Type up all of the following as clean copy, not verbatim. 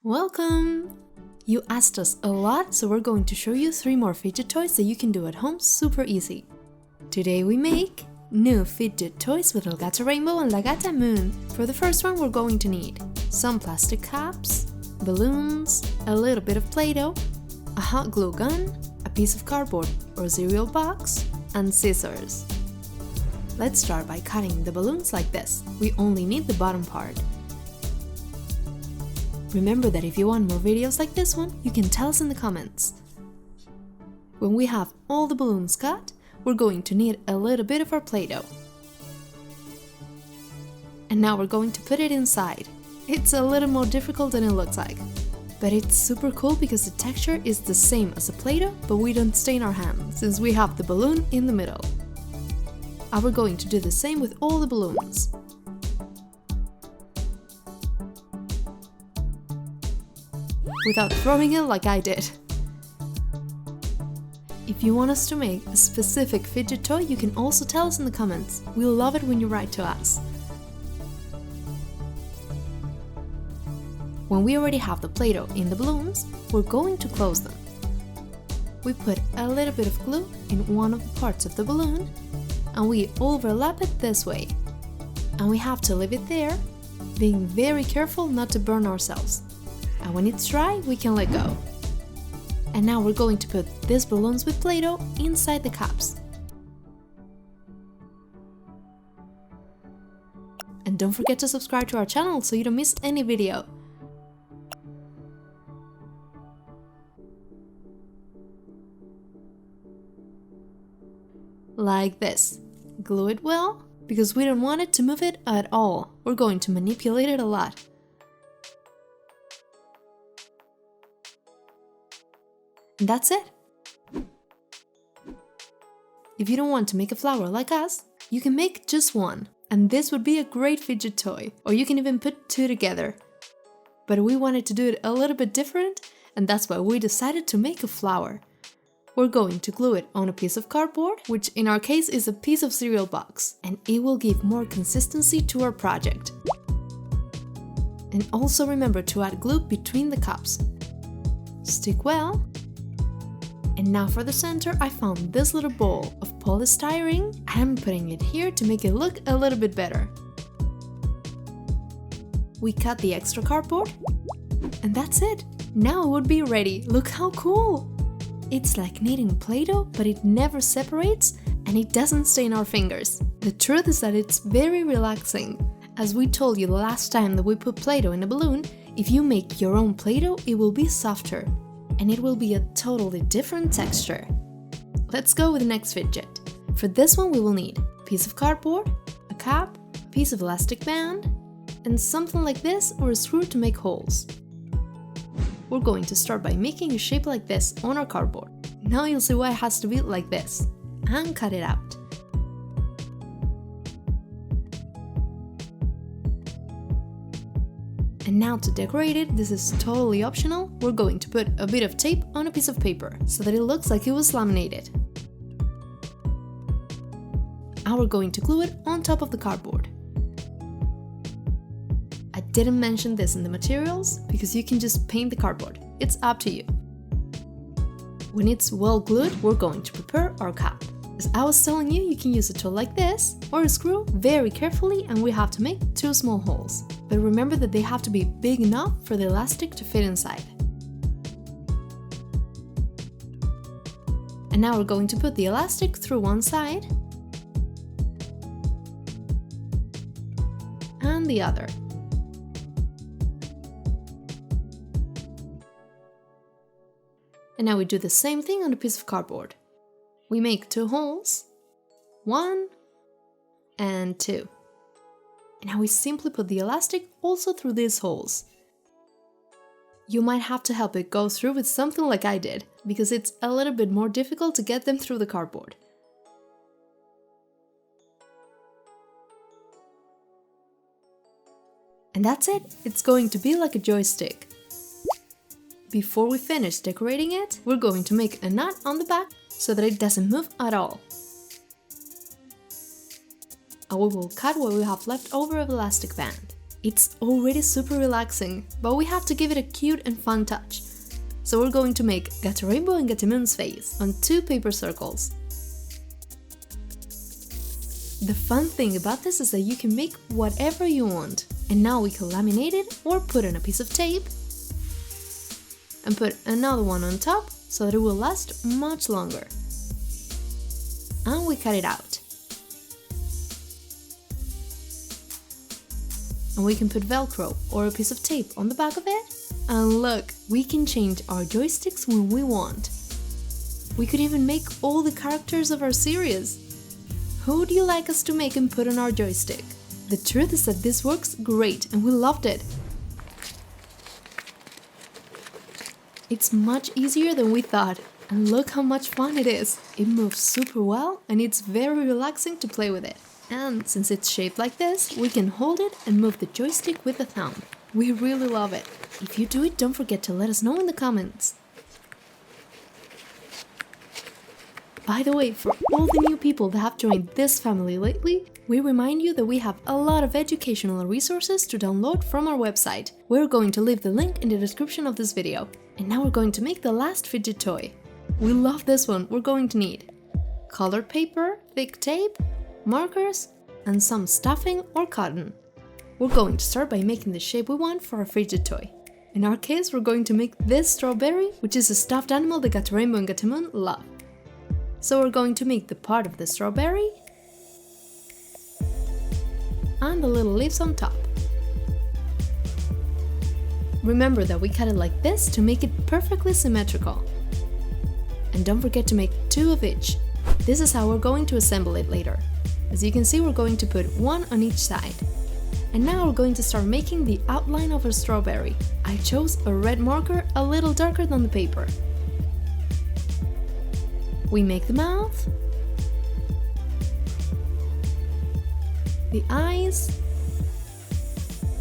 Welcome! You asked us a lot, so we're going to show you 3 more fidget toys that you can do at home super easy. Today we make new fidget toys with El Gato Rainbow and La Gata Moon. For the first one we're going to need some plastic caps, balloons, a little bit of Play-Doh, a hot glue gun, a piece of cardboard or cereal box, and scissors. Let's start by cutting the balloons like this. We only need the bottom part. Remember that if you want more videos like this one, you can tell us in the comments. When we have all the balloons cut, we're going to need a little bit of our Play-Doh. And now we're going to put it inside. It's a little more difficult than it looks like. But it's super cool because the texture is the same as the Play-Doh, but we don't stain our hands since we have the balloon in the middle. And we're going to do the same with all the balloons. Without throwing it like I did. If you want us to make a specific fidget toy, you can also tell us in the comments. We'll love it when you write to us. When we already have the Play-Doh in the balloons, we're going to close them. We put a little bit of glue in one of the parts of the balloon and we overlap it this way. And we have to leave it there, being very careful not to burn ourselves. And when it's dry, we can let go. And now we're going to put these balloons with Play-Doh inside the caps. And don't forget to subscribe to our channel so you don't miss any video. Like this. Glue it well, because we don't want it to move it at all. We're going to manipulate it a lot. And that's it! If you don't want to make a flower like us, you can make just one, and this would be a great fidget toy, or you can even put 2 together. But we wanted to do it a little bit different, and that's why we decided to make a flower. We're going to glue it on a piece of cardboard, which in our case is a piece of cereal box, and it will give more consistency to our project. And also remember to add glue between the cups. Stick well. And now for the center, I found this little ball of polystyrene and I'm putting it here to make it look a little bit better. We cut the extra cardboard and that's it. Now it would be ready. Look how cool! It's like kneading Play-Doh, but it never separates and it doesn't stain our fingers. The truth is that it's very relaxing. As we told you the last time that we put Play-Doh in a balloon, if you make your own Play-Doh, it will be softer. And it will be a totally different texture. Let's go with the next fidget. For this one we will need a piece of cardboard, a cap, a piece of elastic band, and something like this or a screw to make holes. We're going to start by making a shape like this on our cardboard. Now you'll see why it has to be like this, and cut it out. And now to decorate it, this is totally optional, we're going to put a bit of tape on a piece of paper so that it looks like it was laminated. And we're going to glue it on top of the cardboard. I didn't mention this in the materials because you can just paint the cardboard, it's up to you. When it's well glued, we're going to prepare our cap. As I was telling you, you can use a tool like this or a screw very carefully and we have to make 2 small holes. But remember that they have to be big enough for the elastic to fit inside. And now we're going to put the elastic through one side and the other. And now we do the same thing on a piece of cardboard. We make 2 holes, 1 and 2. And now we simply put the elastic also through these holes. You might have to help it go through with something like I did, because it's a little bit more difficult to get them through the cardboard. And that's it, it's going to be like a joystick. Before we finish decorating it, we're going to make a knot on the back so that it doesn't move at all. And we will cut what we have left over of elastic band. It's already super relaxing, but we have to give it a cute and fun touch. So we're going to make Gato Rainbow and Gato Moon's face on 2 paper circles. The fun thing about this is that you can make whatever you want. And now we can laminate it or put on a piece of tape and put another one on top so that it will last much longer. And we cut it out. And we can put Velcro or a piece of tape on the back of it. And look, we can change our joysticks when we want. We could even make all the characters of our series. Who would you like us to make and put on our joystick? The truth is that this works great and we loved it. It's much easier than we thought, and look how much fun it is. It moves super well and it's very relaxing to play with it. And since it's shaped like this, we can hold it and move the joystick with the thumb. We really love it. If you do it, don't forget to let us know in the comments. By the way, for all the new people that have joined this family lately, we remind you that we have a lot of educational resources to download from our website. We're going to leave the link in the description of this video. And now we're going to make the last fidget toy. We love this one. We're going to need colored paper, thick tape, markers, and some stuffing or cotton. We're going to start by making the shape we want for our fidget toy. In our case, we're going to make this strawberry, which is a stuffed animal that Gato Rainbow and Gato Moon love. So we're going to make the part of the strawberry and the little leaves on top. Remember that we cut it like this to make it perfectly symmetrical. And don't forget to make 2 of each. This is how we're going to assemble it later. As you can see, we're going to put 1 on each side. And now we're going to start making the outline of a strawberry. I chose a red marker a little darker than the paper. We make the mouth, the eyes,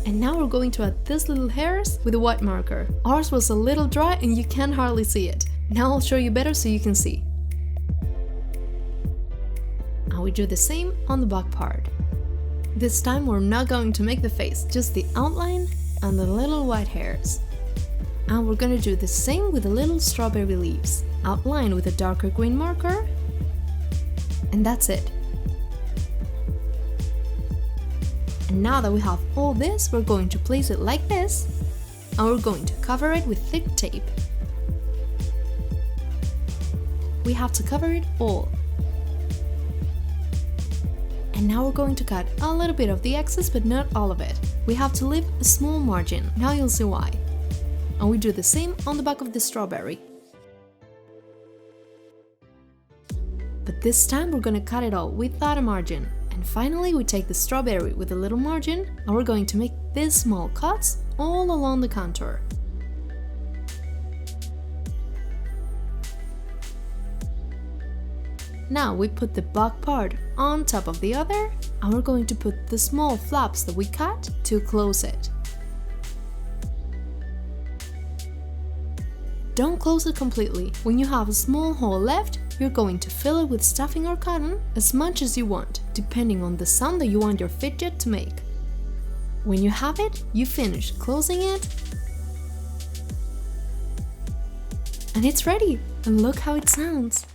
and now we're going to add these little hairs with a white marker. Ours was a little dry and you can hardly see it. Now I'll show you better so you can see. And we do the same on the back part. This time we're not going to make the face, just the outline and the little white hairs. And we're gonna do the same with the little strawberry leaves. Outline with a darker green marker, and that's it. And now that we have all this, we're going to place it like this, and we're going to cover it with thick tape. We have to cover it all. And now we're going to cut a little bit of the excess, but not all of it. We have to leave a small margin, now you'll see why. And we do the same on the back of the strawberry. But this time we're gonna cut it all without a margin. And finally we take the strawberry with a little margin and we're going to make these small cuts all along the contour. Now we put the back part on top of the other and we're going to put the small flaps that we cut to close it. Don't close it completely. When you have a small hole left, you're going to fill it with stuffing or cotton as much as you want, depending on the sound that you want your fidget to make. When you have it, you finish closing it, and it's ready! And look how it sounds!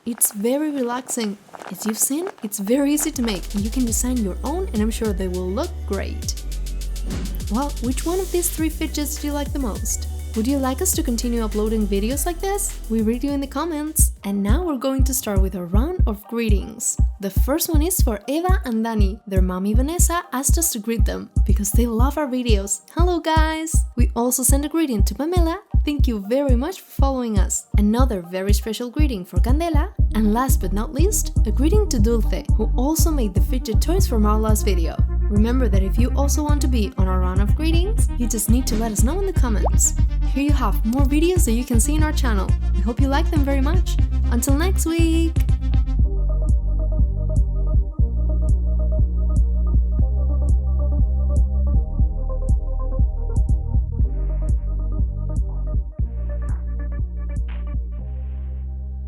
It's very relaxing. As you've seen, it's very easy to make, and you can design your own, and I'm sure they will look great. Well, which one of these 3 fidgets do you like the most? Would you like us to continue uploading videos like this? We read you in the comments. And now we're going to start with a round of greetings. The first one is for Eva and Dani. Their mommy Vanessa asked us to greet them because they love our videos. Hello guys! We also send a greeting to Pamela. Thank you very much for following us. Another very special greeting for Candela. And last but not least, a greeting to Dulce, who also made the fidget toys from our last video. Remember that if you also want to be on our round of greetings, you just need to let us know in the comments. Here you have more videos that you can see in our channel. We hope you like them very much. Until next week!